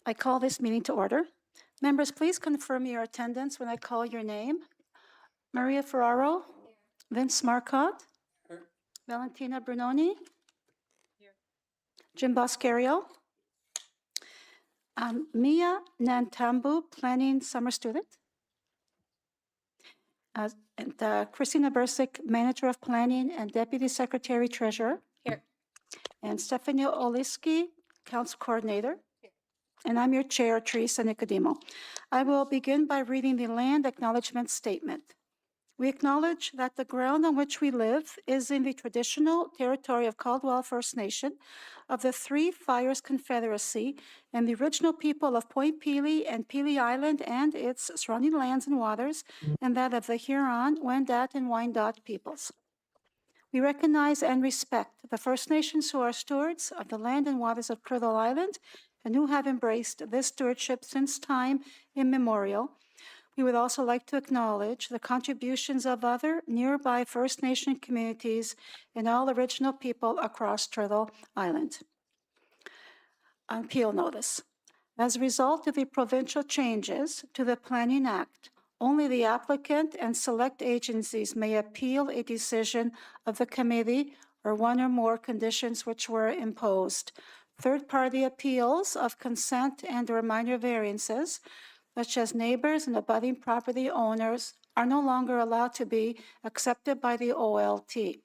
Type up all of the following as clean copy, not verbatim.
I call this meeting to order. Members, please confirm your attendance when I call your name. Maria Ferraro, Vince Marcotte, Valentina Brunoni, Jim Boscario, Mia Nantambu, planning summer student, and Christina Bursick, manager of planning and deputy secretary treasurer. Here. And Stephanie Oliski, council coordinator. And I'm your chair, Teresa Nicodemo. I will begin by reading the land acknowledgement statement. We acknowledge that the ground on which we live is in the traditional territory of Caldwell First Nation, of the Three Fires Confederacy, and the original people of Point Pelee and Pelee Island and its surrounding lands and waters, and that of the Huron, Wendat, and Wyandot peoples. We recognize and respect the First Nations who are stewards of the land and waters of Turtle Island and who have embraced this stewardship since time immemorial. We would also like to acknowledge the contributions of other nearby First Nation communities and all original people across Turtle Island. Appeal notice. As a result of the provincial changes to the Planning Act, only the applicant and select agencies may appeal a decision of the committee or one or more conditions which were imposed. Third-party appeals of consent and/or minor variances, such as neighbors and abutting property owners, are no longer allowed to be accepted by the OLT.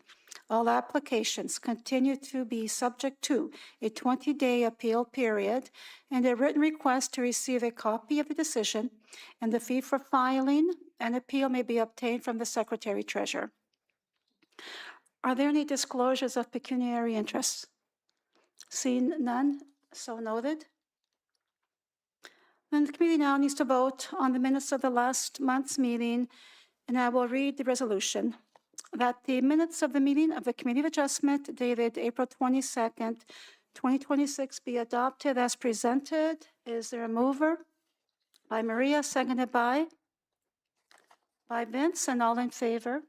All applications continue to be subject to a 20-day appeal period and a written request to receive a copy of the decision, and the fee for filing an appeal may be obtained from the Secretary Treasurer. Are there any disclosures of pecuniary interests? Seeing none, so noted. And the committee now needs to vote on the minutes of the last month's meeting, and I will read the resolution. That the minutes of the meeting of the Committee of Adjustment dated April 22nd, 2026 be adopted as presented. Is there a mover? By Maria, seconded by Vince, and all in favor.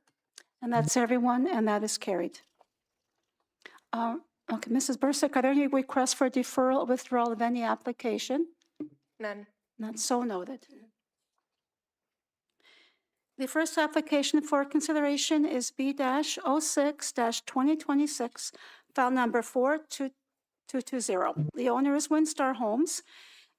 And that's everyone, and that is carried. Okay, Mrs. Bursick, are there any requests for deferral or withdrawal of any application? None. Not so noted. The first application for consideration is B-06-2026, file number 42220. The owner is Windstar Homes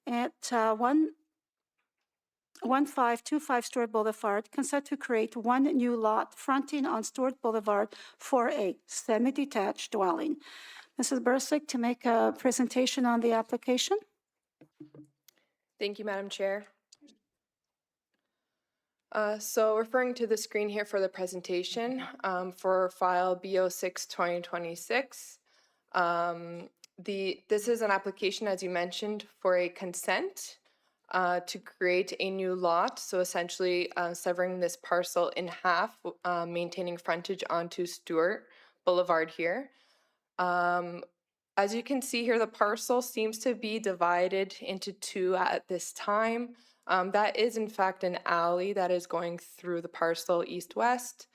at 1525 Stewart Boulevard, consent to create one new lot fronting on Stewart Boulevard for a semi-detached dwelling. Mrs. Bursick to make a presentation on the application. Thank you, Madam Chair. So referring to the screen here for the presentation for file B06-2026, this is an application, as you mentioned, for a consent to create a new lot. So essentially severing this parcel in half, maintaining frontage onto Stewart Boulevard here. As you can see here, the parcel seems to be divided into two at this time. That is in fact an alley that is going through the parcel east-west.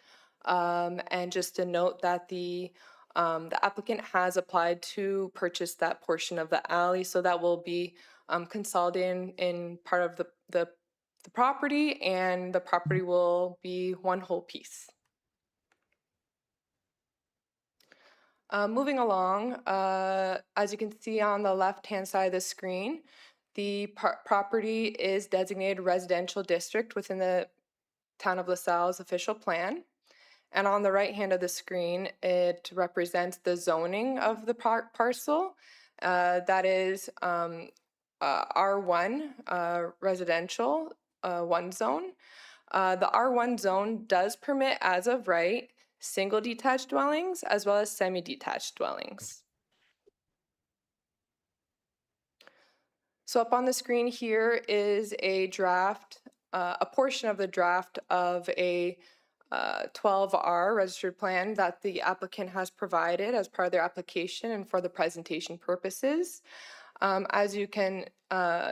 And just to note that the applicant has applied to purchase that portion of the alley, so that will be consolidated in part of the property, and the property will be one whole piece. Moving along, as you can see on the left-hand side of the screen, the property is designated residential district within the Town of LaSalle's official plan. And on the right hand of the screen, it represents the zoning of the parcel. That is R1 residential, one zone. The R1 zone does permit, as of right, single detached dwellings as well as semi-detached dwellings. So up on the screen here is a draft, a portion of the draft of a 12R registered plan that the applicant has provided as part of their application and for the presentation purposes. As you can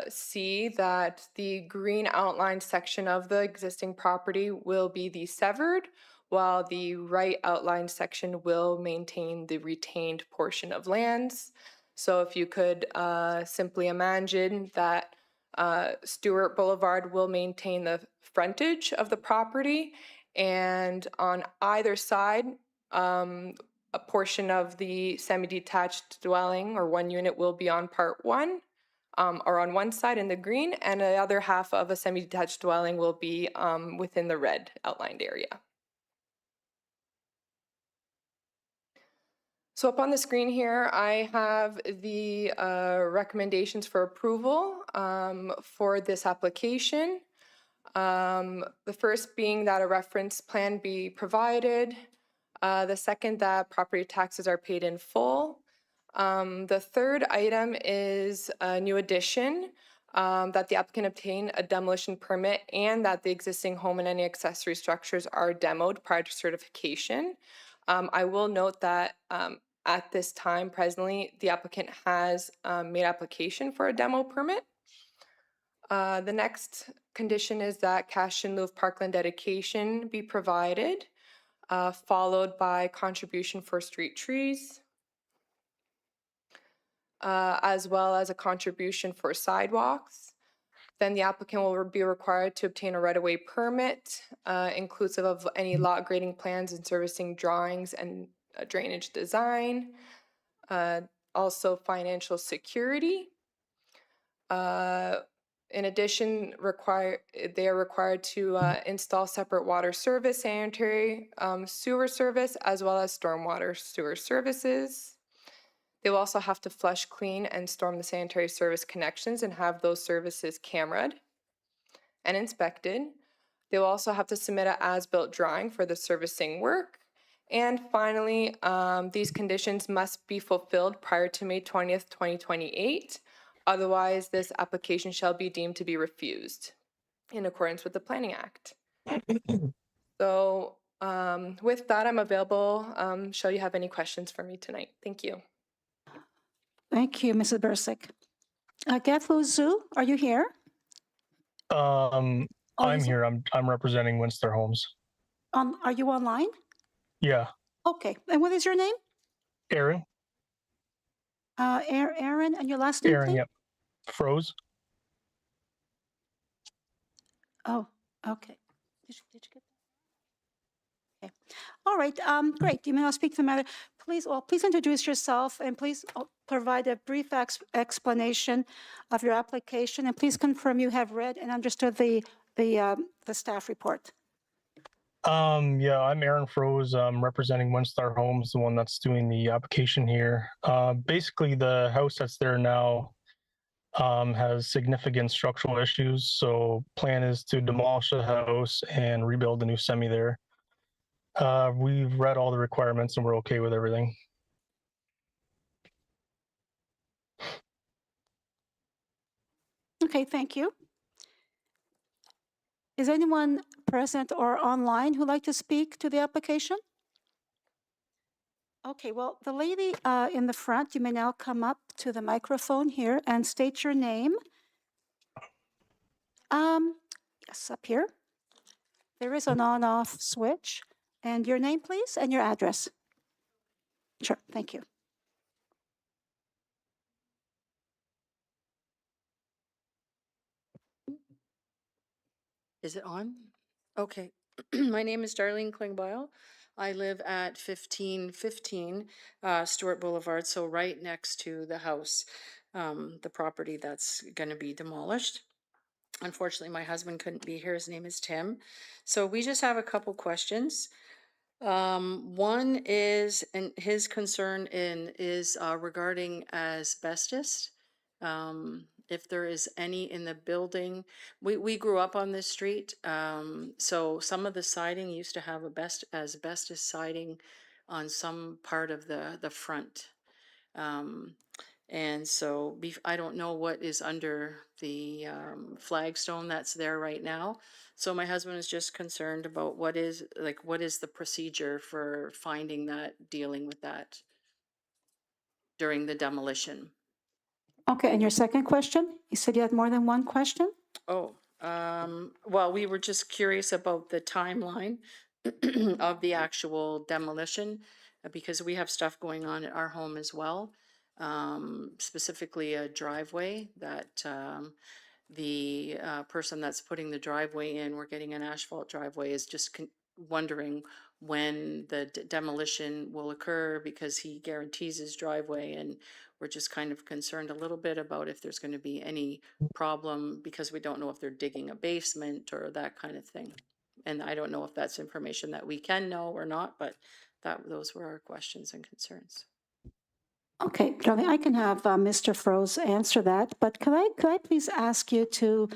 see, that the green outlined section of the existing property will be the severed, while the right outlined section will maintain the retained portion of lands. So if you could simply imagine that Stewart Boulevard will maintain the frontage of the property, and on either side, a portion of the semi-detached dwelling or one unit will be on part one, or on one side in the green, and the other half of a semi-detached dwelling will be within the red outlined area. So up on the screen here, I have the recommendations for approval for this application. The first being that a reference plan be provided. The second, that property taxes are paid in full. The third item is a new addition, that the applicant obtain a demolition permit and that the existing home and any accessory structures are demoed prior to certification. I will note that at this time, presently, the applicant has made application for a demo permit. The next condition is that cash in lieu of parkland dedication be provided, followed by contribution for street trees, as well as a contribution for sidewalks. Then the applicant will be required to obtain a right-of-way permit, inclusive of any lot grading plans and servicing drawings and drainage design. Also financial security. In addition, they are required to install separate water service, sanitary sewer service, as well as stormwater sewer services. They will also have to flush, clean, and storm the sanitary service connections and have those services cameraed and inspected. They will also have to submit an as-built drawing for the servicing work. And finally, these conditions must be fulfilled prior to May 20th, 2028. Otherwise, this application shall be deemed to be refused in accordance with the Planning Act. So with that, I'm available. Shall you have any questions for me tonight? Thank you. Thank you, Mrs. Bursick. Gethu Zhu, are you here? I'm he's here. I'm representing Winster Homes. Are you online? Yeah, Okay. And what is your name? Aaron. Aaron, and your last name, Aaron. please? Yep. Froze. Oh, okay. Did you get that? Okay. All right. Great. You may now speak to the matter. Please introduce yourself and please provide a brief explanation of your application, and please confirm you have read and understood the staff report. Yeah, I'm Aaron Froze. I'm representing Windstar Homes, the one that's doing the application here. Basically, the house that's there now has significant structural issues. So plan is to demolish the house and rebuild a new semi there. We've read all the requirements and we're okay with everything. Okay, thank you. Is anyone present or online who'd like to speak to the application? Okay, well, the lady in the front, you may now come up to the microphone here and state your name. Yes, up here. There is an on-off switch. And your name, please, and your address. Sure, thank you. Is it on? Okay. My name is Darlene Klingbeil. I live at 1515 Stewart Boulevard, so right next to the house, the property that's going to be demolished. Unfortunately, my husband couldn't be here. His name is Tim. So we just have a couple questions. One is, and his concern is regarding asbestos. If there is any in the building. We grew up on this street, so some of the siding used to have asbestos siding on some part of the front. And so I don't know what is under the flagstone that's there right now. So my husband is just concerned about what is the procedure for finding that, dealing with that during the demolition. Okay, and your second question? You said you had more than one question? Oh, well, we were just curious about the timeline of the actual demolition because we have stuff going on at our home as well. specifically a driveway that the person that's putting the driveway in, we're getting an asphalt driveway, is just wondering when the demolition will occur because he guarantees his driveway, and we're just kind of concerned a little bit about if there's going to be any problem because we don't know if they're digging a basement or that kind of thing. And I don't know if that's information that we can know or not, but those were our questions and concerns. Okay, Darlene, I can have Mr. Froese answer that, but could I please ask you to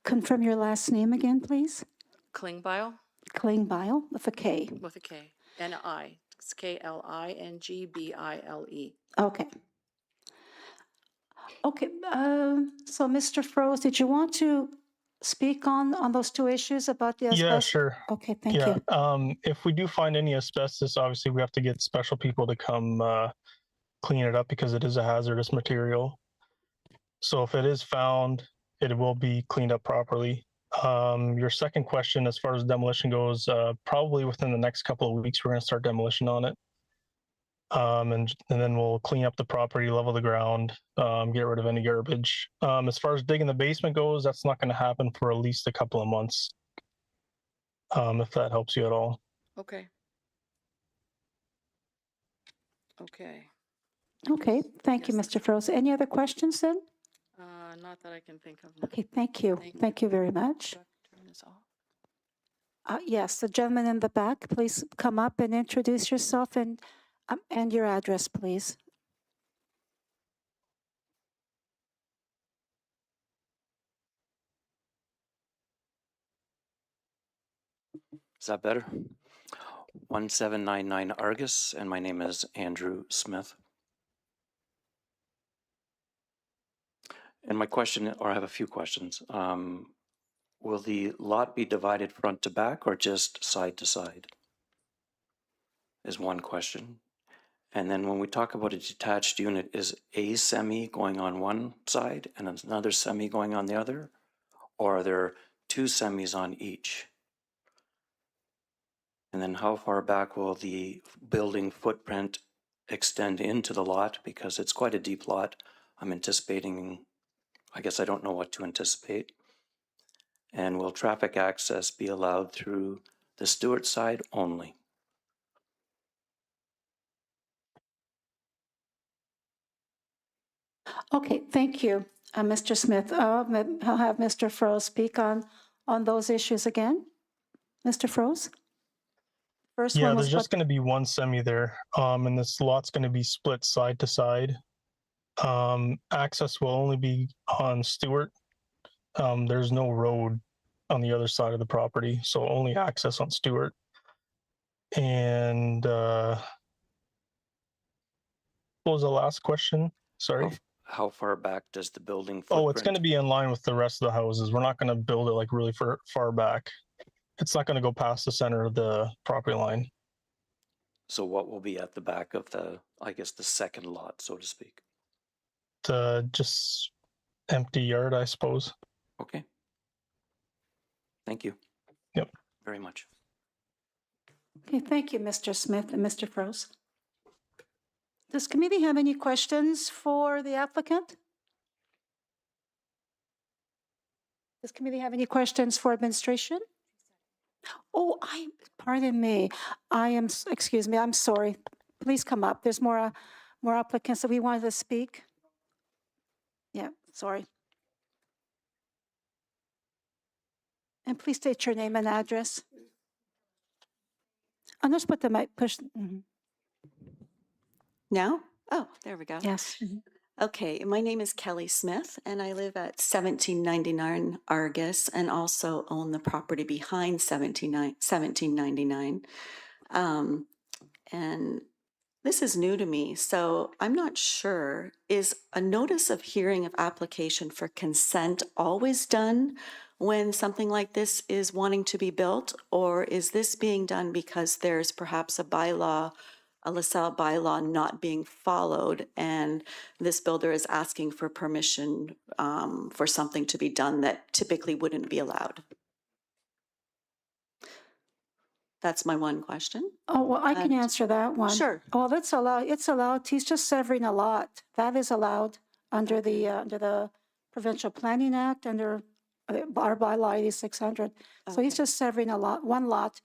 confirm your last name again, please? Klingbeil Klingbeil with a K. with a K and an I. It's Klingbeile. Okay. Okay, so Mr. Froese, did you want to speak on those two issues about the asbestos? Yeah, sure. Okay, thank Yeah. you. If we do find any asbestos, obviously we have to get special people to come clean it up because it is a hazardous material. So if it is found, it will be cleaned up properly. Your second question, as far as demolition goes, probably within the next couple of weeks, we're going to start demolition on it. And then we'll clean up the property, level the ground, get rid of any garbage. As far as digging the basement goes, that's not going to happen for at least a couple of months, if that helps you at all. Okay. Okay. Okay, thank you, Yes. Mr. Froese. Any other questions then? Not that I can think of. No. Okay, thank you. Thank Thank you very much. Do I have to turn this off? Yes, the gentleman in the back, please come up and introduce yourself and your address, please. Is that better? 1799 Argus, and my name is Andrew Smith. And my question, or I have a few questions. Will the lot be divided front to back or just side to side? Is one question. And then when we talk about a detached unit, is a semi going on one side and another semi going on the other? Or are there two semis on each? And then how far back will the building footprint extend into the lot? Because it's quite a deep lot. I'm anticipating, I guess I don't know what to anticipate. And will traffic access be allowed through the Stewart side only? Okay, thank you, Mr. Smith. I'll have Mr. Froese speak on those issues again. Mr. Froese? First Yeah, one there's was just what, going to be one semi there, and this lot's going to be split side to side. Access will only be on Stewart. There's no road on the other side of the property, so only access on Stewart. And what was the last question? Sorry. How far back does the building Oh, it's footprint? going to be in line with the rest of the houses. We're not going to build it like really far back. It's not going to go past the center of the property line. So what will be at the back of the, I guess, the second lot, so to speak? Just empty yard, I suppose. Okay. Thank you. Yep. Very much. okay, thank you, Mr. Smith and Mr. Froese. Does committee have any questions for the applicant? Does committee have any questions for administration? Oh, pardon me. Excuse me, I'm sorry. Please come up. There's more applicants that we wanted to speak. Yeah, sorry. And please state your name and address. And let's put the mic, push. Now? Oh, there we go. Yes. Okay, my name is Kelly Smith, and I live at 1799 Argus and also own the property behind 1799. And this is new to me, so I'm not sure. Is a notice of hearing of application for consent always done when something like this is wanting to be built? Or is this being done because there's perhaps a bylaw, a LaSalle bylaw not being followed, and this builder is asking for permission for something to be done that typically wouldn't be allowed? That's my one question. Oh, well, I can And- answer that one. Sure. Well, that's allowed, it's allowed, he's just severing a lot. That is allowed under the Provincial Planning Act, under our bylaw 8600. So he's Okay. just severing a lot, one lot.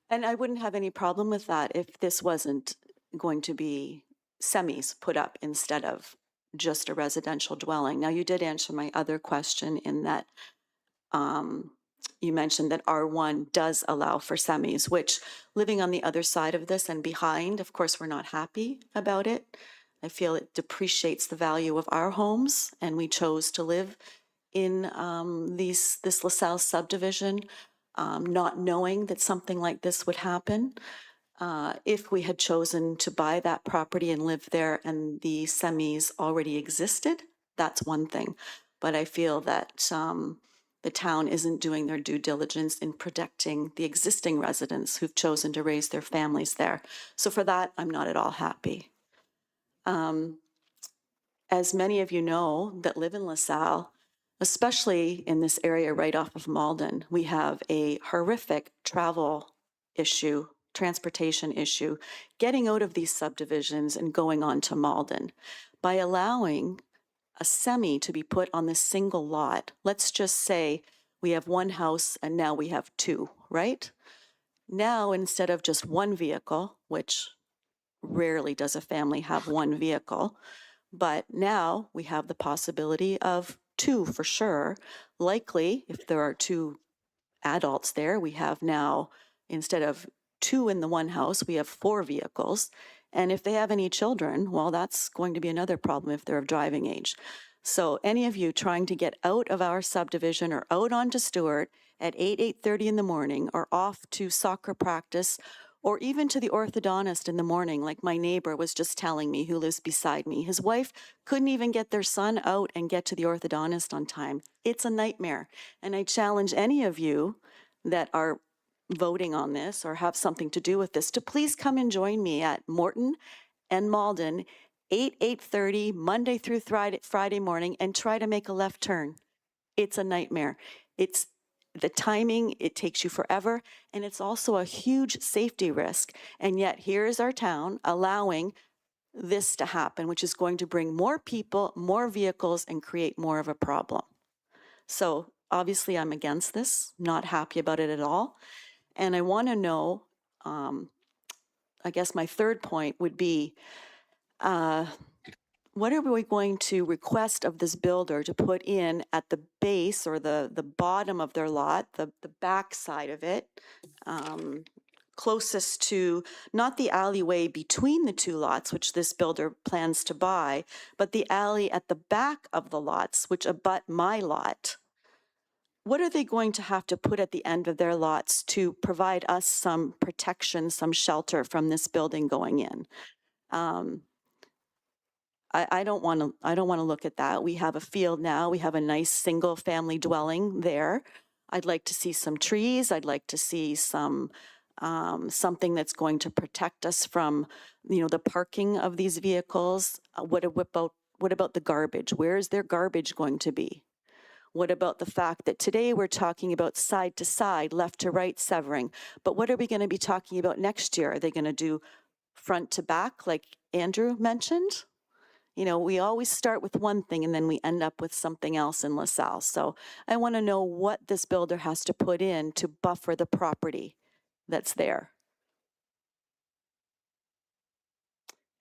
And I wouldn't have any problem with that if this wasn't going to be semis put up instead of just a residential dwelling. Now, you did answer my other question in that you mentioned that R1 does allow for semis, which living on the other side of this and behind, of course, we're not happy about it. I feel it depreciates the value of our homes, and we chose to live in this LaSalle subdivision, not knowing that something like this would happen. If we had chosen to buy that property and live there and the semis already existed, that's one thing. But I feel that the town isn't doing their due diligence in protecting the existing residents who've chosen to raise their families there. So for that, I'm not at all happy. As many of you know that live in LaSalle, especially in this area right off of Malden, we have a horrific travel issue, transportation issue, getting out of these subdivisions and going on to Malden. By allowing a semi to be put on this single lot, let's just say we have one house and now we have two, right? Now, instead of just one vehicle, which rarely does a family have one vehicle, but now we have the possibility of two for sure. Likely, if there are two adults there, we have now, instead of two in the one house, we have 4 vehicles. And if they have any children, well, that's going to be another problem if they're of driving age. So any of you trying to get out of our subdivision or out onto Stewart at 8:30 in the morning, or off to soccer practice, or even to the orthodontist in the morning, like my neighbor was just telling me who lives beside me. His wife couldn't even get their son out and get to the orthodontist on time. It's a nightmare. And I challenge any of you that are voting on this or have something to do with this to please come and join me at Morton and Malden, 8:30, Monday through Friday morning, and try to make a left turn. It's a nightmare. It's the timing, it takes you forever, and it's also a huge safety risk. And yet here is our town allowing this to happen, which is going to bring more people, more vehicles, and create more of a problem. So obviously I'm against this, not happy about it at all. And I want to know, I guess my third point would be, what are we going to request of this builder to put in at the base or the bottom of their lot, the back side of it, closest to not the alleyway between the two lots, which this builder plans to buy, but the alley at the back of the lots, which abut my lot? What are they going to have to put at the end of their lots to provide us some protection, some shelter from this building going in? I don't want to look at that. We have a field now. We have a nice single family dwelling there. I'd like to see some trees. I'd like to see some something that's going to protect us from, the parking of these vehicles. What about the garbage? Where is their garbage going to be? What about the fact that today we're talking about side to side, left to right severing, but what are we going to be talking about next year? Are they going to do front to back like Andrew mentioned? We always start with one thing and then we end up with something else in LaSalle. So I want to know what this builder has to put in to buffer the property that's there.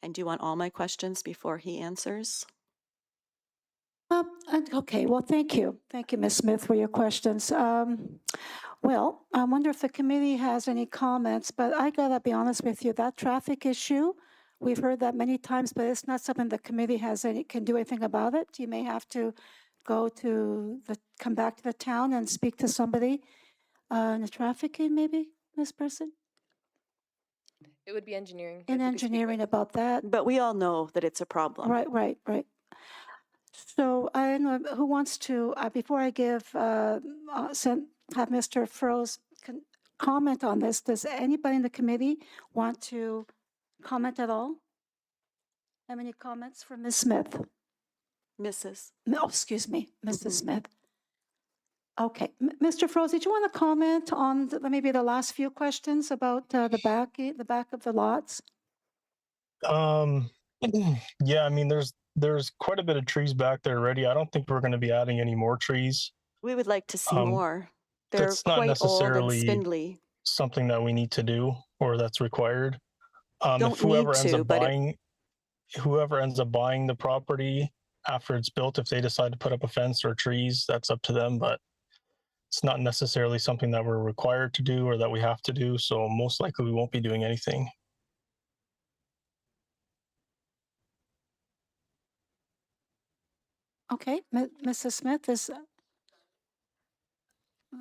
And do you want all my questions before he answers? Okay, well, thank you. Thank you, Ms. Smith, for your questions. Well, I wonder if the committee has any comments, but I gotta be honest with you, that traffic issue, we've heard that many times, but it's not something the committee can do anything about it. You may have to come back to the town and speak to somebody in the trafficking, maybe, Ms. Person? It would be engineering. In that we could speak engineering with. about that. But we all know that it's a problem. Right. So I don't know who wants to, before I have Mr. Froese comment on this, does anybody in the committee want to comment at all? Have any comments from Ms. Smith? Mrs. No, excuse me, Mrs. Mhm. Smith. Okay, Mr. Froese, did you want to comment on maybe the last few questions about the back of the lots? Um, yeah, I mean, there's quite a bit of trees back there already. I don't think we're going to be adding any more trees. We would like to see Um, more. They're that's not quite old and necessarily spindly. something that we need to do or that's required. Don't If whoever need ends to, up but buying the property after it's built, if they decide to put up a fence or trees, that's up to them. But it's not necessarily something that we're required to do or that we have to do. So most likely we won't be doing anything. Okay, Mrs. Smith is,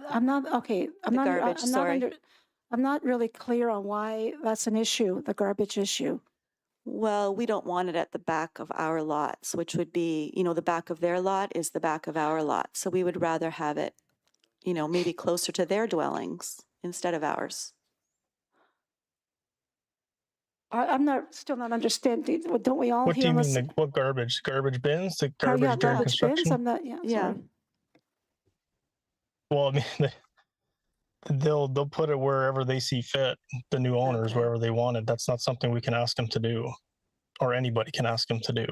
I'm not, okay, I'm The not, garbage, I'm not sorry. under, I'm not really clear on why that's an issue, the garbage issue. Well, we don't want it at the back of our lots, which would be, the back of their lot is the back of our lot. So we would rather have it, maybe closer to their dwellings instead of ours. I'm not, still not understanding, don't we all What do here you on mean? this? What garbage? Garbage bins? The Oh, yeah, garbage during garbage bins, construction? I'm not, yeah, Yeah. sorry. Well, I mean, they'll put it wherever they see fit. The new owners, Okay. wherever they want it. That's not something we can ask them to do, or anybody can ask them to do.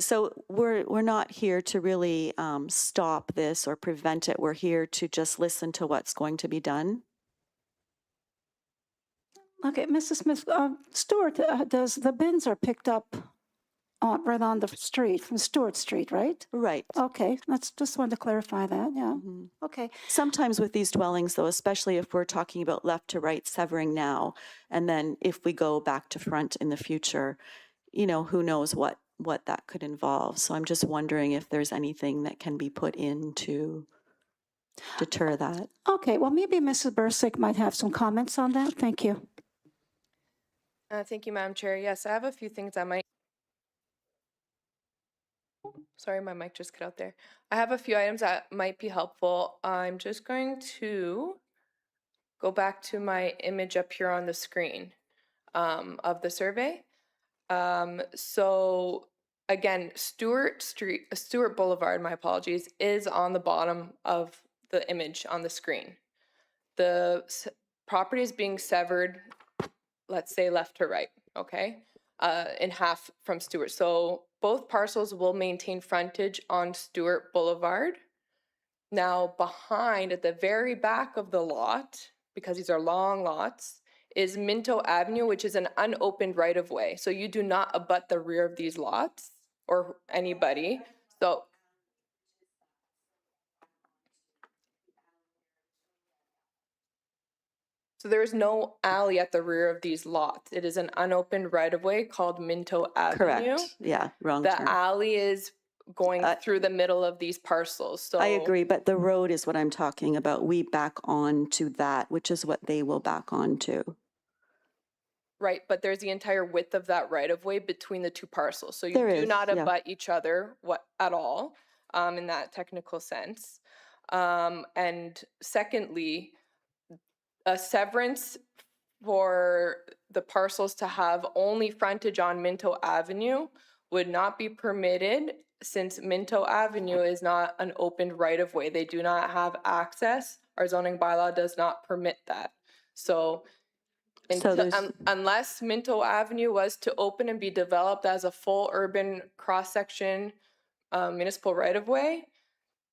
So we're not here to really stop this or prevent it. We're here to just listen to what's going to be done. Okay, Mrs. Smith, Stuart, does the bins are picked up right on the street, from Stewart Street, right? Right. Okay, that's, just wanted to clarify that, yeah. Mhm. Okay, Sometimes with these dwellings, though, especially if we're talking about left to right severing now, and then if we go back to front in the future, who knows what that could involve. So I'm just wondering if there's anything that can be put in to deter that. okay, well, maybe Mrs. Bursick might have some comments on that, thank you. Thank you, Madam Chair. Yes, I have a few things I might. Sorry, my mic just cut out there. I have a few items that might be helpful. I'm just going to go back to my image up here on the screen of the survey. So again, Stewart Boulevard, my apologies, is on the bottom of the image on the screen. The property is being severed, let's say left to right, okay, in half from Stewart. So both parcels will maintain frontage on Stewart Boulevard. Now behind, at the very back of the lot, because these are long lots, is Minto Avenue, which is an unopened right-of-way. So you do not abut the rear of these lots or anybody. So there is no alley at the rear of these lots. It is an unopened right-of-way called Minto Avenue. Correct. Yeah, wrong The term. alley is going through the middle of these parcels. So I agree, but the road is what I'm talking about. We back on to that, which is what they will back on to. right, but there's the entire width of that right-of-way between the two parcels. So you There do is, not yeah. abut each other at all in that technical sense. And secondly, a severance for the parcels to have only frontage on Minto Avenue would not be permitted since Minto Avenue is not an open right-of-way. They do not have access. Our zoning bylaw does not permit that. So unless Minto Avenue was to open and be developed as a full urban cross-section municipal right-of-way,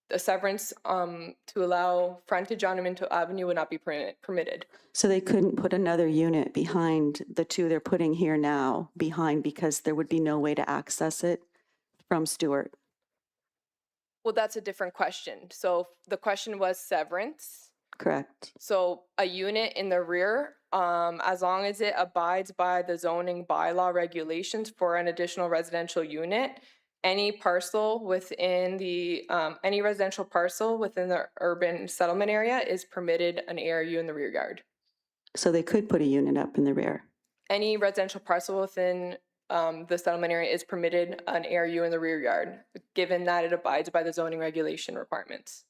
the severance to allow frontage on Minto Avenue would not be permitted. So they couldn't put another unit behind the two they're putting here now behind because there would be no way to access it from Stewart. Well, that's a different question. So the question was severance. Correct. So a unit in the rear, as long as it abides by the zoning bylaw regulations for an additional residential unit, any parcel within the, any residential parcel within the urban settlement area is permitted an ARU in the rear yard. So they could put a unit up in the rear. Any residential parcel within the settlement area is permitted an ARU in the rear yard, given that it abides by the zoning regulation requirements.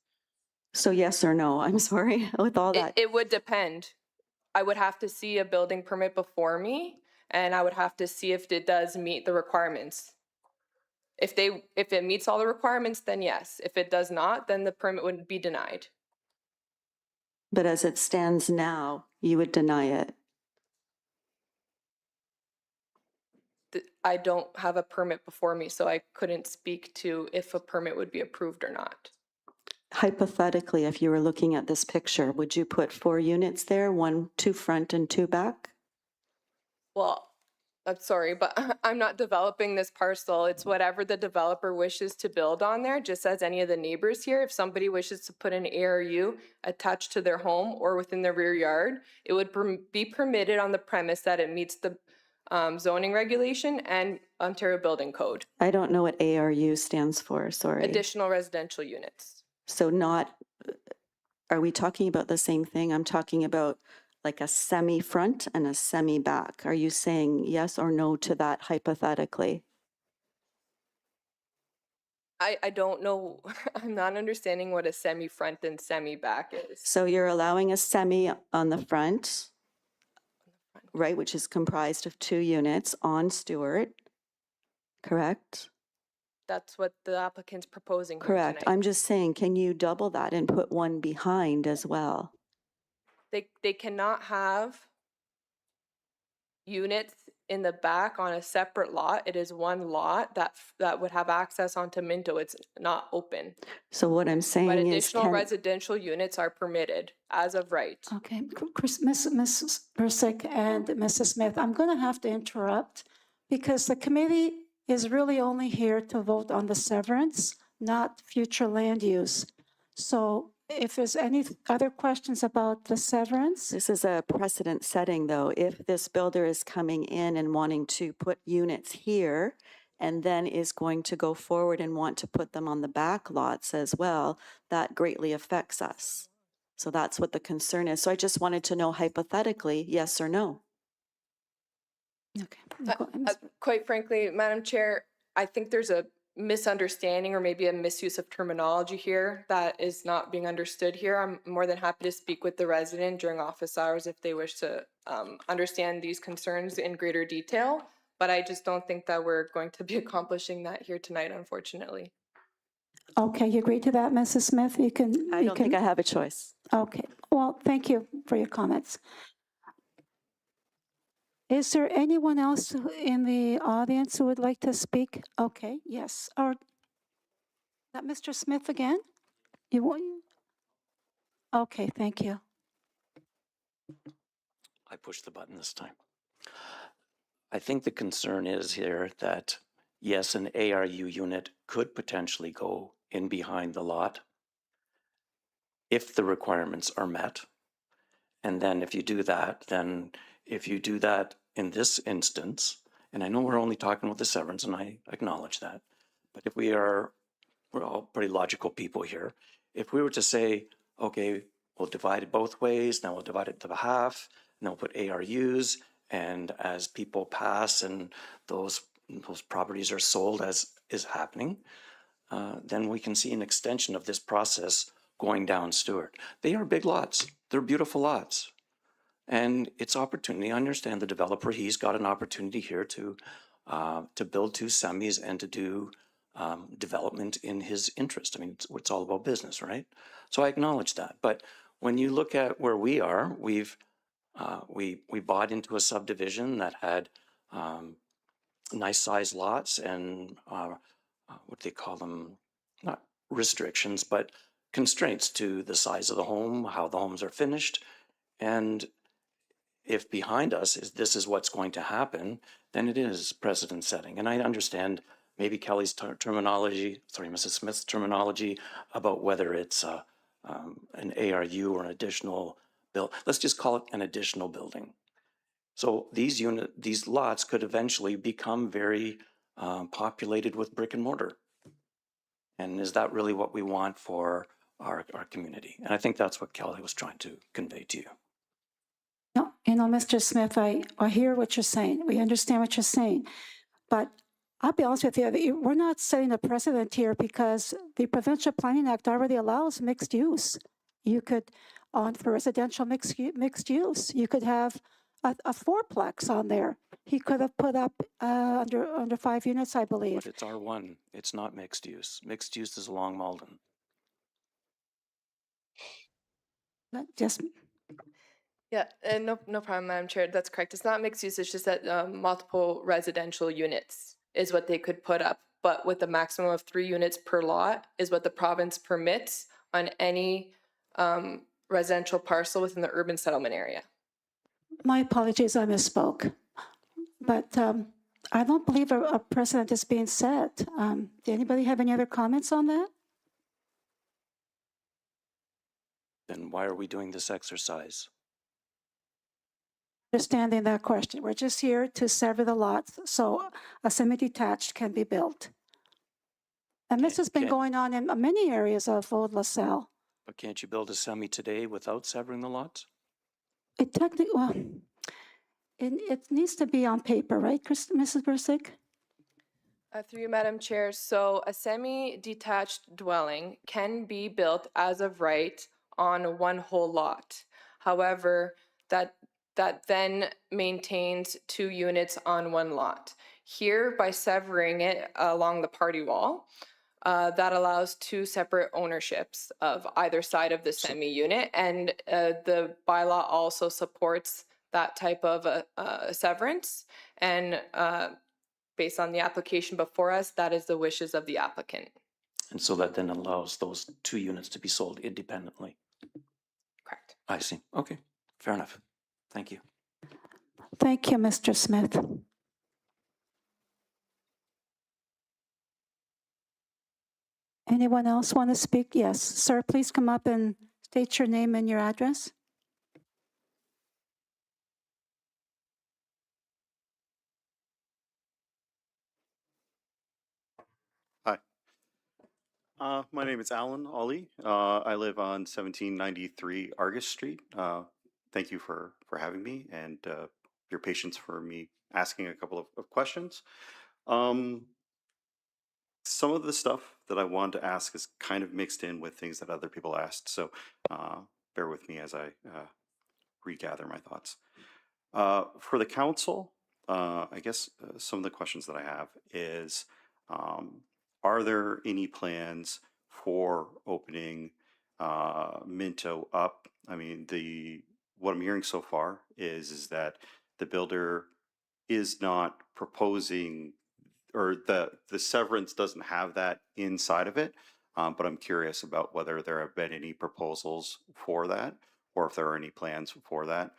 So yes or no? I'm sorry, with all that. It would depend. I would have to see a building permit before me, and I would have to see if it does meet the requirements. If it meets all the requirements, then yes. If it does not, then the permit would be denied. But as it stands now, you would deny it. I don't have a permit before me, so I couldn't speak to if a permit would be approved or not. Hypothetically, if you were looking at this picture, would you put 4 units there, 2 front and 2 back? Well, I'm sorry, but I'm not developing this parcel. It's whatever the developer wishes to build on there, just as any of the neighbors here. If somebody wishes to put an ARU attached to their home or within their rear yard, it would be permitted on the premise that it meets the zoning regulation and Ontario Building Code. I don't know what ARU stands for, sorry. Additional residential units. So are we talking about the same thing? I'm talking about like a semi-front and a semi-back. Are you saying yes or no to that hypothetically? I don't know. I'm not understanding what a semi-front and semi-back is. So you're allowing a semi on the front, right, which is comprised of 2 units on Stewart, correct? That's what the applicant's proposing here Correct. tonight. I'm just saying, can you double that and put one behind as well? They cannot have units in the back on a separate lot. It is one lot that would have access onto Minto. It's not open. So what I'm But saying is, additional residential units are permitted as of right. Okay, Mrs. Persick and Mrs. Smith, I'm going to have to interrupt because the committee is really only here to vote on the severance, not future land use. So if there's any other questions about the severance, this is a precedent setting though. If this builder is coming in and wanting to put units here and then is going to go forward and want to put them on the back lots as well, that greatly affects us. So that's what the concern is. So I just wanted to know hypothetically, yes or no? okay. Quite frankly, Madam Chair, I think there's a misunderstanding or maybe a misuse of terminology here that is not being understood here. I'm more than happy to speak with the resident during office hours if they wish to understand these concerns in greater detail, but I just don't think that we're going to be accomplishing that here tonight, unfortunately. Okay, you agree to that, Mrs. Smith? You can. I don't think I have a choice. Okay, well, thank you for your comments. Is there anyone else in the audience who would like to speak? Okay, yes. Or that Mr. Smith again? You want? Okay, thank you. I pushed the button this time. I think the concern is here that, yes, an ARU unit could potentially go in behind the lot if the requirements are met. And then if you do that, in this instance, and I know we're only talking about the severance and I acknowledge that, but if we're all pretty logical people here. If we were to say, okay, we'll divide it both ways, now we'll divide it to half, and then we'll put ARUs, and as people pass and those properties are sold, as is happening, then we can see an extension of this process going down Stewart. They are big lots. They're beautiful lots. And it's opportunity. I understand the developer, he's got an opportunity here to build 2 semis and to do development in his interest. I mean, it's all about business, right? So I acknowledge that. But when you look at where we are, we bought into a subdivision that had nice sized lots and what they call them, not restrictions, but constraints to the size of the home, how the homes are finished. And if behind us this is what's going to happen, then it is precedent setting. And I understand maybe Kelly's terminology, Mrs. Smith's terminology about whether it's an ARU or an additional build. Let's just call it an additional building. So these lots could eventually become very populated with brick and mortar. And is that really what we want for our community? And I think that's what Kelly was trying to convey to you. No, Mr. Smith, I hear what you're saying. We understand what you're saying. But I'll be honest with you, we're not setting a precedent here because the Provincial Planning Act already allows mixed use. You could, for residential mixed use, you could have a fourplex on there. He could have put up under 5 units, I But believe. it's R1, it's not mixed use. Mixed use is along Malden. Just Yeah, no problem, Madam Chair. That's correct. It's not mixed use. It's just that multiple residential units is what they could put up. But with a maximum of 3 units per lot is what the province permits on any residential parcel within the urban settlement area. my apologies, I misspoke. But I don't believe a precedent is being set. Do anybody have any other comments on that? Then why are we doing this exercise? Understanding that question, we're just here to sever the lots so a semi-detached can be built. And this has been Okay. going on in many areas of Old LaSalle. But can't you build a semi today without severing the lots? It technically, well, it needs to be on paper, right, Mrs. Bursick? Through you, Madam Chair, so a semi-detached dwelling can be built as of right on one whole lot. However, that then maintains 2 units on one lot. Here, by severing it along the party wall, that allows 2 separate ownerships of either side of the semi-unit, and the bylaw also supports that type of severance. And based on the application before us, that is the wishes of the applicant. And so that then allows those 2 units to be sold independently. Correct. I see. Okay, fair enough. Thank you. Thank you, Mr. Smith. Anyone else want to speak? Yes, sir, please come up and state your name and your address. My name is Alan Ollie. I live on 1793 Argus Street. Thank you for having me and your patience for me asking a couple of questions. Some of the stuff that I wanted to ask is kind of mixed in with things that other people asked, so bear with me as I regather my thoughts. For the council, I guess some of the questions that I have is, are there any plans for opening Minto up? I mean, what I'm hearing so far is that the builder is not proposing, or the severance doesn't have that inside of it. But I'm curious about whether there have been any proposals for that, or if there are any plans for that.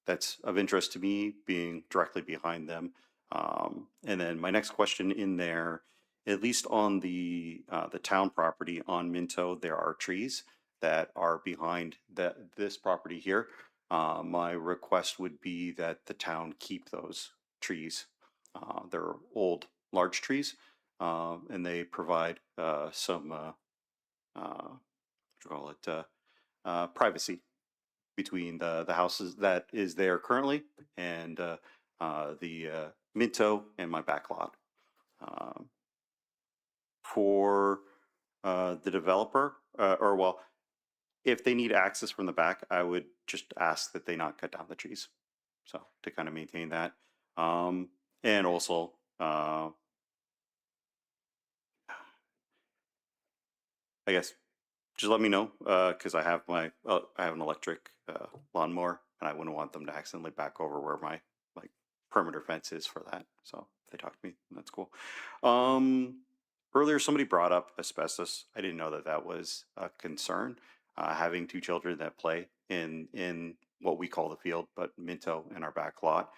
That's of interest to me, being directly behind them. And then my next question in there, at least on the town property on Minto, there are trees that are behind this property here. My request would be that the town keep those trees. They're old, large trees, and they provide some, what do you call it, privacy between the houses that is there currently and the Minto and my back lot. For the developer, or well, if they need access from the back, I would just ask that they not cut down the trees. So to kind of maintain that. And also, I guess just let me know, because I have I have an electric lawnmower, and I wouldn't want them to accidentally back over where my like perimeter fence is for that. So if they talk to me, that's cool. Earlier somebody brought up asbestos. I didn't know that that was a concern. Having 2 children that play in what we call the field, but Minto in our back lot,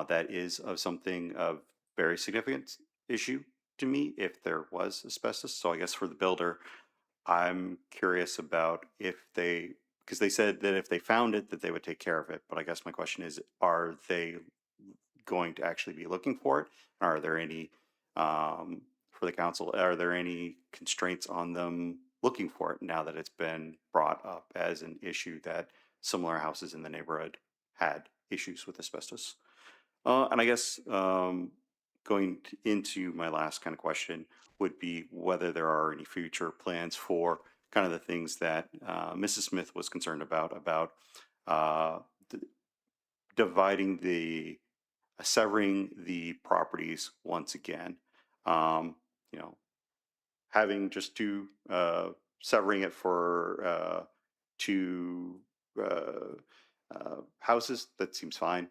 that is of something of very significant issue to me if there was asbestos. So I guess for the builder, I'm curious about if because they said that if they found it, that they would take care of it. But I guess my question is, are they going to actually be looking for it? Are there any, for the council, are there any constraints on them looking for it now that it's been brought up as an issue that similar houses in the neighborhood had issues with asbestos? And I guess going into my last kind of question would be whether there are any future plans for kind of the things that Mrs. Smith was concerned about dividing severing the properties once again. You know, having just severing it for two houses, that seems fine.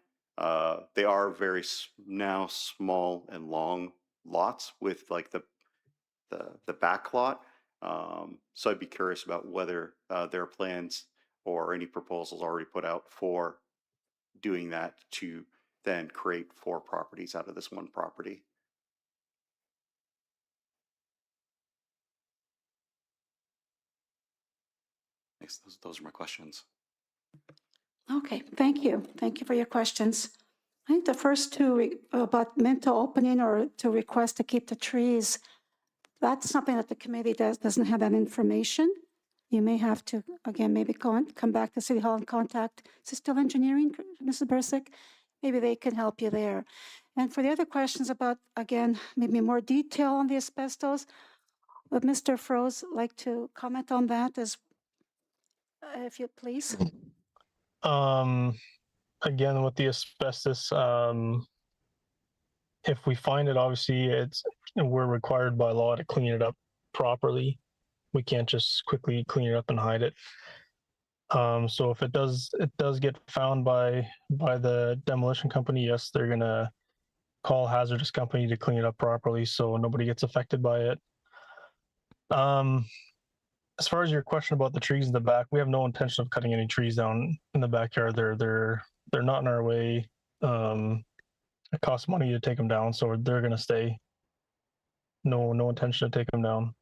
They are very now small and long lots with like the back lot. So I'd be curious about whether there are plans or any proposals already put out for doing that to then create 4 properties out of this one property. Thanks. Those are my questions. Okay, thank you. Thank you for your questions. I think the first two about Minto opening or to request to keep the trees, that's something that the committee doesn't have that information. You may have to, again, maybe come back to City Hall and contact, is it still engineering, Mrs. Bursick? Maybe they can help you there. And for the other questions about, again, maybe more detail on the asbestos, would Mr. Froese like to comment on that as, if you please? Again, with the asbestos, if we find it, obviously we're required by law to clean it up properly. We can't just quickly clean it up and hide it. So if it does get found by the demolition company, yes, they're gonna call hazardous company to clean it up properly so nobody gets affected by it. As far as your question about the trees in the back, we have no intention of cutting any trees down in the backyard. They're not in our way. It costs money to take them down, so they're gonna stay. No intention to take them down.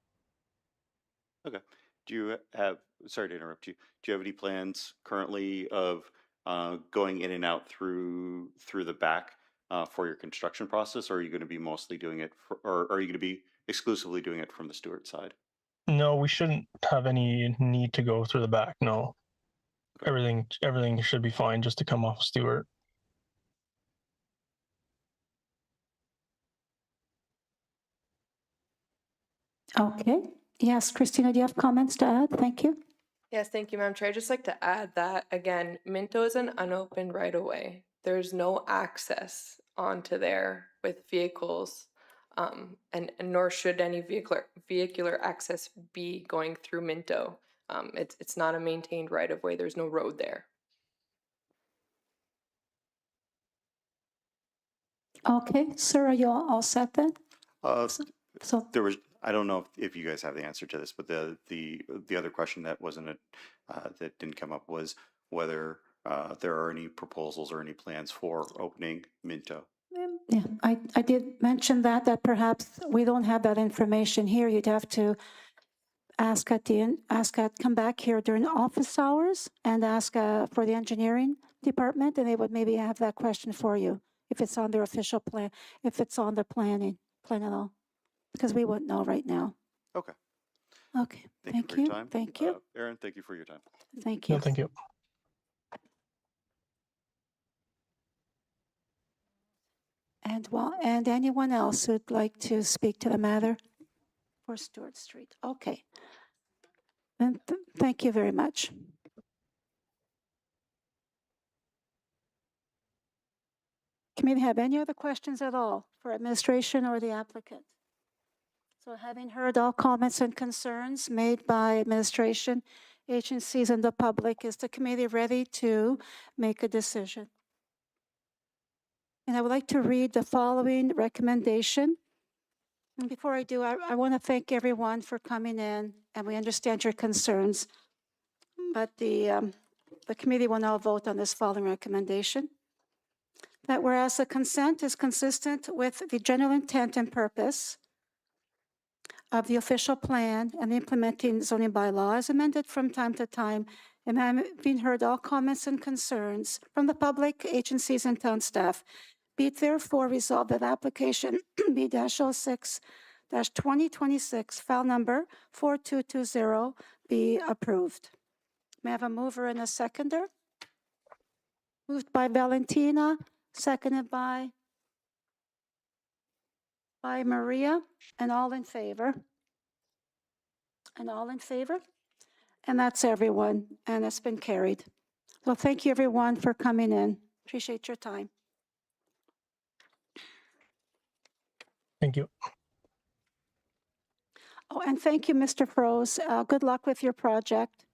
Okay. Do you have, sorry to interrupt you, do you have any plans currently of going in and out through the back for your construction process, or are you going to be mostly doing it, or are you going to be exclusively doing it from the Stewart side? No, we shouldn't have any need to go through the back. No, everything should be fine just to come off Stewart. Okay. Yes, Christina, do you have comments to add? Thank you. Yes, thank you, Madam Chair. I'd just like to add that, again, Minto is an unopened right-of-way. There's no access onto there with vehicles, and nor should any vehicular access be going through Minto. It's not a maintained right-of-way. There's no road there. Okay, sir, are you all set then? So, There was, I don't know if you guys have the answer to this, but the other question that wasn't that didn't come up was whether there are any proposals or any plans for opening Minto. yeah, I did mention that perhaps we don't have that information here. You'd have to come back here during office hours and ask for the engineering department, and they would maybe have that question for you if it's on their official plan, if it's on their plan at all, because we wouldn't know right now. Okay. Okay, Thank you for your time. Thank you. Aaron, thank you for your time. Thank you. No, thank you. And anyone else who'd like to speak to the matter for Stewart Street? Okay. And thank you very much. Committee have any other questions at all for administration or the applicant? So having heard all comments and concerns made by administration, agencies, and the public, is the committee ready to make a decision? And I would like to read the following recommendation. And before I do, I want to thank everyone for coming in, and we understand your concerns. But the committee will now vote on this following recommendation. That whereas the consent is consistent with the general intent and purpose of the official plan and the implementing zoning bylaw as amended from time to time, and having heard all comments and concerns from the public, agencies, and town staff, be it therefore resolved that application B-06-2026, file number 4220, be approved. May I have a mover and a seconder? Moved by Valentina, seconded by Maria, and all in favor? And all in favor? And that's everyone, and it's been carried. So thank you everyone for coming in. Appreciate your time. Thank you. Oh, and thank you, Mr. Froese. Good luck with your project.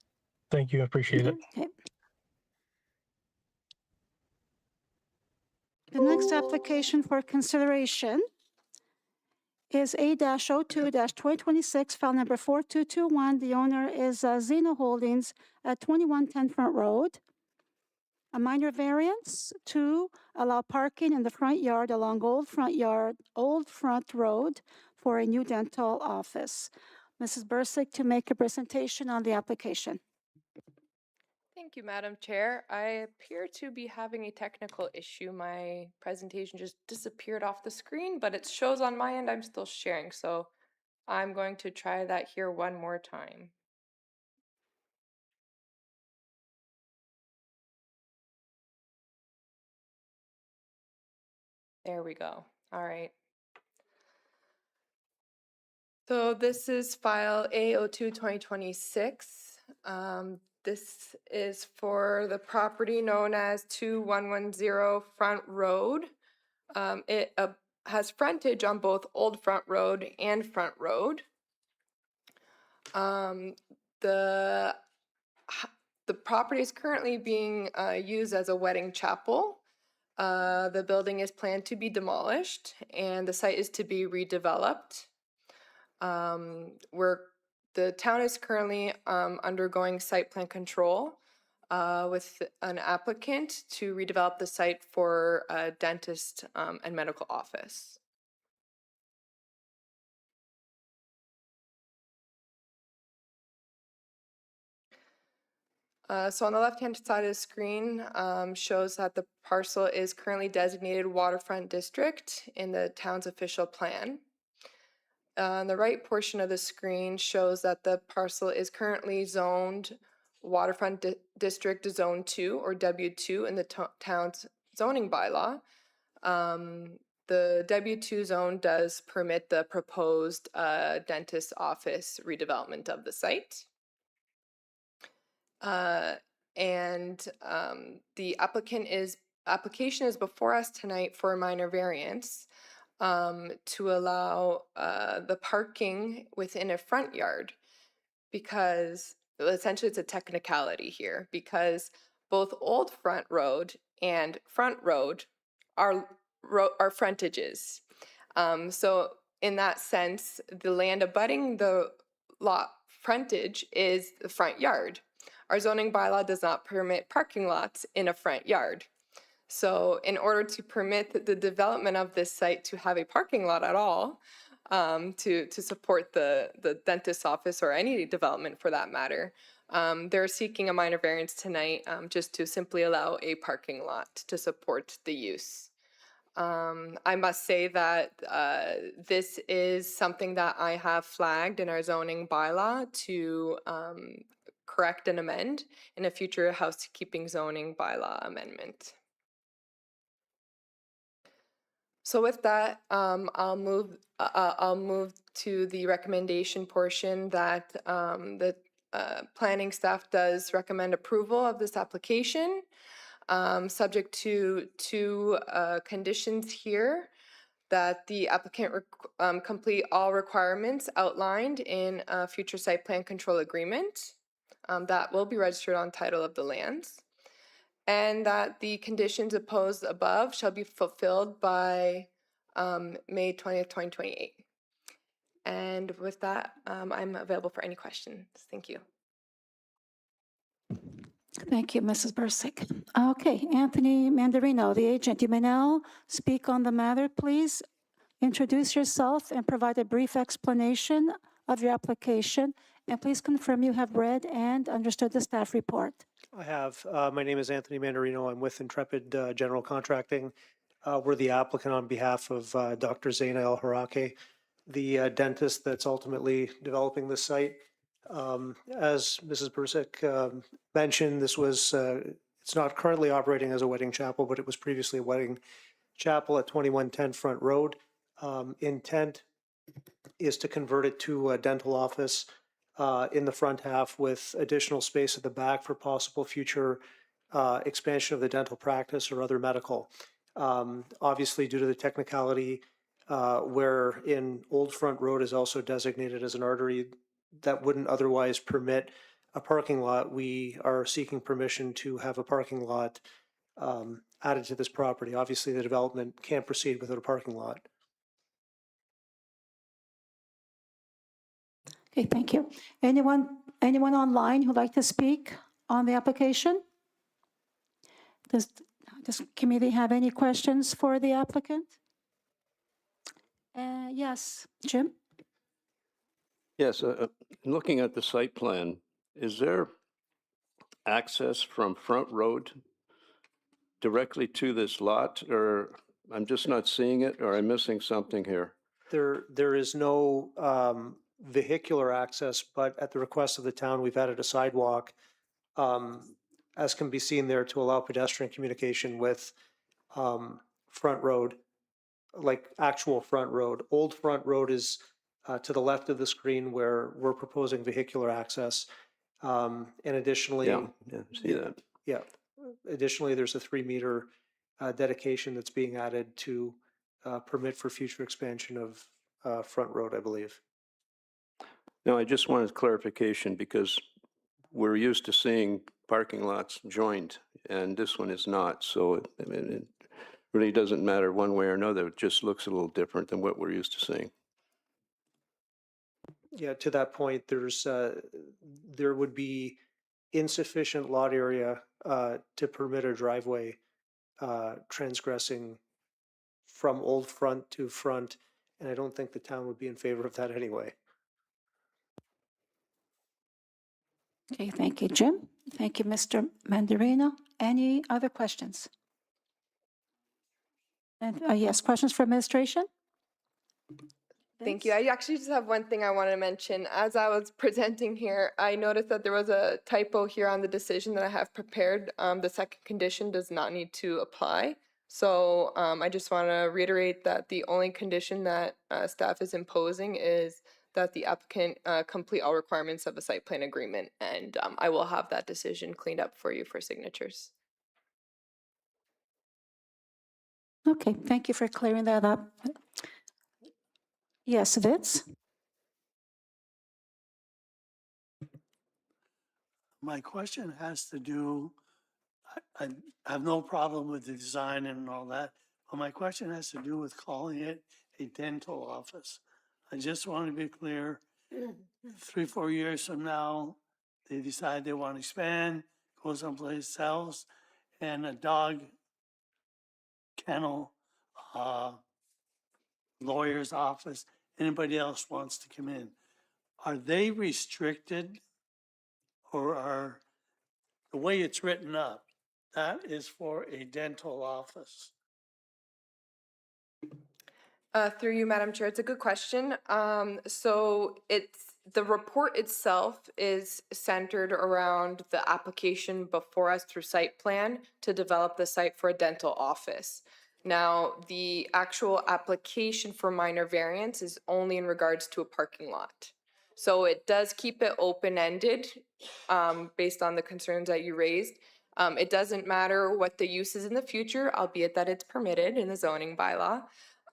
Thank you. I appreciate it. Okay. The next application for consideration is A-02-2026, file number 4221. The owner is Zeno Holdings at 2110 Front Road. A minor variance to allow parking in the front yard along Old Front Road for a new dental office. Mrs. Bursick to make a presentation on the application. Thank you, Madam Chair. I appear to be having a technical issue. My presentation just disappeared off the screen, but it shows on my end I'm still sharing. So I'm going to try that here one more time. There we go. All right. So this is file A02-2026. This is for the property known as 2110 Front Road. It has frontage on both Old Front Road and Front Road. The property is currently being used as a wedding chapel. The building is planned to be demolished and the site is to be redeveloped. The town is currently undergoing site plan control with an applicant to redevelop the site for a dentist and medical office. So on the left-hand side of the screen shows that the parcel is currently designated waterfront district in the town's official plan. On the right portion of the screen shows that the parcel is currently zoned waterfront district zone 2 or W2 in the town's zoning bylaw. The W2 zone does permit the proposed dentist office redevelopment of the site. The application is before us tonight for a minor variance to allow the parking within a front yard, because essentially it's a technicality here, because both Old Front Road and Front Road are frontages. So in that sense, the land abutting the lot frontage is the front yard. Our zoning bylaw does not permit parking lots in a front yard. So in order to permit the development of this site to have a parking lot at all, to support the dentist's office or any development for that matter, they're seeking a minor variance tonight just to simply allow a parking lot to support the use. I must say that this is something that I have flagged in our zoning bylaw to correct and amend in a future housekeeping zoning bylaw amendment. So with that, I'll move to the recommendation portion that the planning staff does recommend approval of this application, subject to two conditions here: that the applicant complete all requirements outlined in a future site plan control agreement that will be registered on title of the lands, and that the conditions imposed above shall be fulfilled by May 20th, 2028. And with that, I'm available for any questions. Thank you. Thank you, Mrs. Bursick. Okay, Anthony Mandarino, the agent, you may now speak on the matter. Please introduce yourself and provide a brief explanation of your application. And please confirm you have read and understood the staff report. I have. My name is Anthony Mandarino. I'm with Intrepid General Contracting. We're the applicant on behalf of Dr. Zaina El Harake, the dentist that's ultimately developing the site. As Mrs. Bursick mentioned, this was, it's not currently operating as a wedding chapel, but it was previously a wedding chapel at 2110 Front Road. Intent is to convert it to a dental office in the front half with additional space at the back for possible future expansion of the dental practice or other medical. Obviously, due to the technicality, where in Old Front Road is also designated as an artery that wouldn't otherwise permit a parking lot, we are seeking permission to have a parking lot added to this property. Obviously, the development can't proceed without a parking lot. Okay, thank you. Anyone online who'd like to speak on the application? Does committee have any questions for the applicant? Yes, Jim? Yes, looking at the site plan, is there access from Front Road directly to this lot, or I'm just not seeing it, or I'm missing something here? There is no vehicular access, but at the request of the town, we've added a sidewalk, as can be seen there, to allow pedestrian communication with Front Road, like actual Front Road. Old Front Road is to the left of the screen where we're proposing vehicular access. And additionally, Yeah, see that. yeah, additionally, there's a 3-meter dedication that's being added to permit for future expansion of Front Road, I believe. No, I just wanted clarification because we're used to seeing parking lots joined, and this one is not. So it really doesn't matter one way or another. It just looks a little different than what we're used to seeing. Yeah, to that point, there would be insufficient lot area to permit a driveway transgressing from Old Front to Front, and I don't think the town would be in favor of that anyway. Okay, thank you, Jim. Thank you, Mr. Mandarino. Any other questions? And yes, questions for administration? Thank you. Vince? I actually just have one thing I want to mention. As I was presenting here, I noticed that there was a typo here on the decision that I have prepared. The second condition does not need to apply. So I just want to reiterate that the only condition that staff is imposing is that the applicant complete all requirements of a site plan agreement. And I will have that decision cleaned up for you for signatures. Okay, thank you for clearing that up. Yes, Vince? My question has to do, I have no problem with the design and all that, but my question has to do with calling it a dental office. I just want to be clear, 3-4 years from now, they decide they want to expand, go someplace else, and a dog kennel, lawyer's office, anybody else wants to come in. Are they restricted, or are, the way it's written up, that is for a dental office? Through you, Madam Chair, it's a good question. So the report itself is centered around the application before us through site plan to develop the site for a dental office. Now, the actual application for minor variance is only in regards to a parking lot. So it does keep it open-ended based on the concerns that you raised. It doesn't matter what the use is in the future, albeit that it's permitted in the zoning bylaw,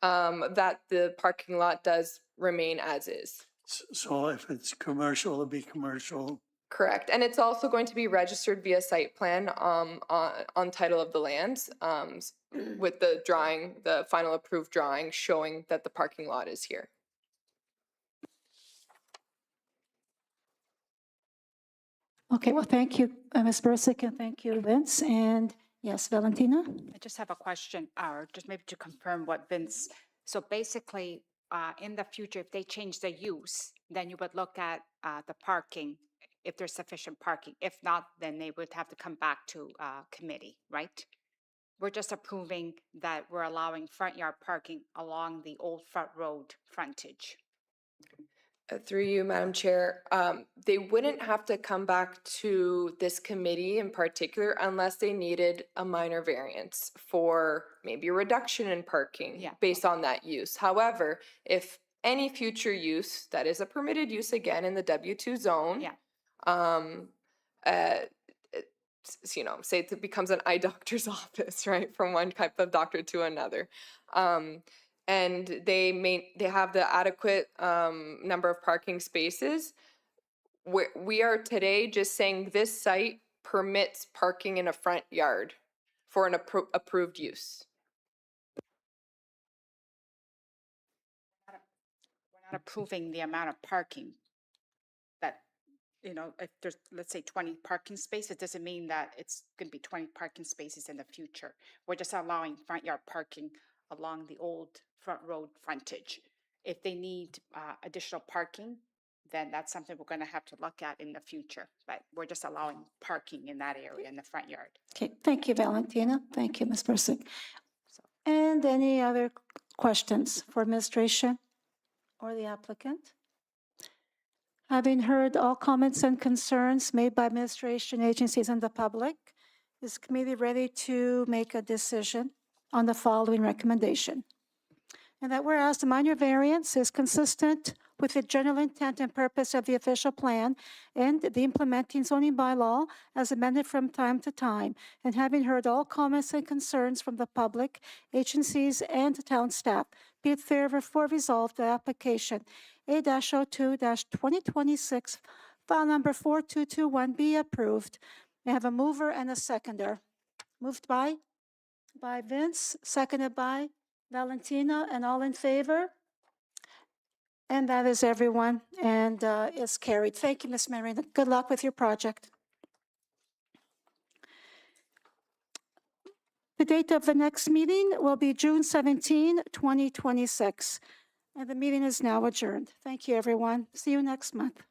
that the parking lot does remain as is. So if it's commercial, it'll be commercial. Correct. And it's also going to be registered via site plan on title of the lands with the drawing, the final approved drawing showing that the parking lot is here. Okay, well, thank you, Ms. Bursick, and thank you, Vince. And yes, Valentina? I just have a question, or just maybe to confirm what Vince, so basically, in the future, if they change the use, then you would look at the parking, if there's sufficient parking. If not, then they would have to come back to committee, right? We're just approving that we're allowing front yard parking along the Old Front Road frontage. Through you, Madam Chair, they wouldn't have to come back to this committee in particular unless they needed a minor variance for maybe a reduction in parking based on that use. However, if any future use that is a permitted use again in the W2 zone, say it becomes an eye doctor's office, right, from one type of doctor to another. And they have the adequate number of parking spaces. We are today just saying this site permits parking in a front yard for an approved use. We're not approving the amount of parking that, if there's, let's say 20 parking spaces, it doesn't mean that it's going to be 20 parking spaces in the future. We're just allowing front yard parking along the old front road frontage. If they need additional parking, then that's something we're going to have to look at in the future. But we're just allowing parking in that area in the front yard. Okay, thank you, Valentina. Thank you, Ms. Persick. And any other questions for administration or the applicant? Having heard all comments and concerns made by administration, agencies, and the public, is committee ready to make a decision on the following recommendation? And that whereas the minor variance is consistent with the general intent and purpose of the official plan and the implementing zoning bylaw as amended from time to time, and having heard all comments and concerns from the public, agencies, and town staff, be it therefore resolved the application A-02-2026, file number 4221 be approved. May I have a mover and a seconder? Moved by Vince, seconded by Valentina, and all in favor? And that is everyone, and is carried. Thank you, Ms. Marina. Good luck with your project. The date of the next meeting will be June 17, 2026. And the meeting is now adjourned. Thank you, everyone. See you next month.